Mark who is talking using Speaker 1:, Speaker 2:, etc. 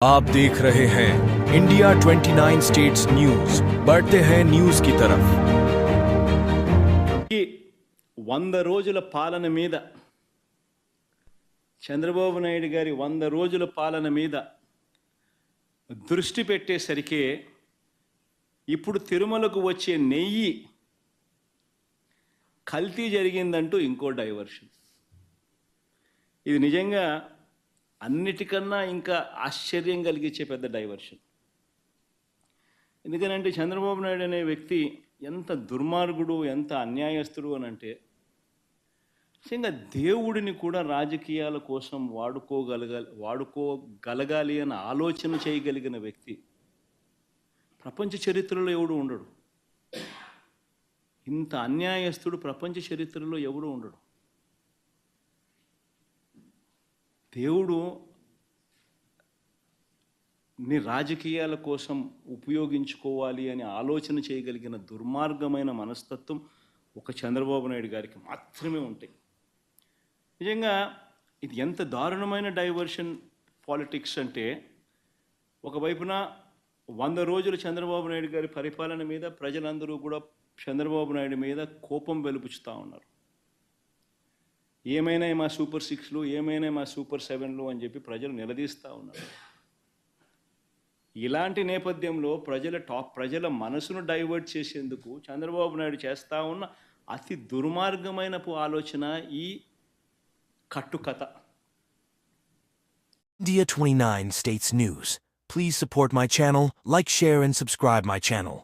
Speaker 1: आप देख रहे हैं इंडिया 29 स्टेट्स न्यूज। बढ़ते हैं न्यूज की तरफ।
Speaker 2: 100 రోజుల పాలన మీద చంద్రబాబు నాయుడు గారి 100 రోజుల పాలన మీద దృష్టి పెట్టేసరికి ఇప్పుడు తిరుమలకు వచ్చే నెయ్యి కల్తీ జరిగిందంటూ ఇంకో డైవర్షన్. ఇది నిజంగా అన్నిటికన్నా ఇంకా ఆశ్చర్యం కలిగించే పెద్ద డైవర్షన్. ఎందుకనంటే చంద్రబాబు నాయుడు అనే వ్యక్తి ఎంత దుర్మార్గుడు, ఎంత అన్యాయస్తుడు అని అంటే, నిజంగా దేవుడిని కూడా రాజకీయాల కోసం వాడుకోగలగాలి అని ఆలోచన చేయగలిగిన వ్యక్తి ప్రపంచ చరిత్రలో ఎవడు ఉండడు. ఇంత అన్యాయస్తుడు ప్రపంచ చరిత్రలో ఎవడు ఉండడు. దేవుడు ని రాజకీయాల కోసం ఉపయోగించుకోవాలి అని ఆలోచన చేయగలిగిన దుర్మార్గమైన మనస్తత్వం ఒక చంద్రబాబు నాయుడు గారికి మాత్రమే ఉంటాయి. నిజంగా ఇది ఎంత దారుణమైన డైవర్షన్ పాలిటిక్స్ అంటే, ఒకవైపున 100 రోజులు చంద్రబాబు నాయుడు గారి పరిపాలన మీద ప్రజలందరూ కూడా చంద్రబాబు నాయుడు మీద కోపం వెలుపుచుతూ ఉన్నారు. ఏమైనా మా సూపర్ 6లు, ఏమైనా మా సూపర్ 7లు అని చెప్పి ప్రజలు నిలదీస్తూ ఉన్నారు. ఇలాంటి నేపథ్యంలో ప్రజల మనసును డైవర్ట్ చేసేందుకు చంద్రబాబు నాయుడు చేస్తూ ఉన్న అతి దుర్మార్గమైన ఆలోచన ఈ కట్టుకథ.
Speaker 1: India 29 States News. Please support my channel, like, share and subscribe my channel.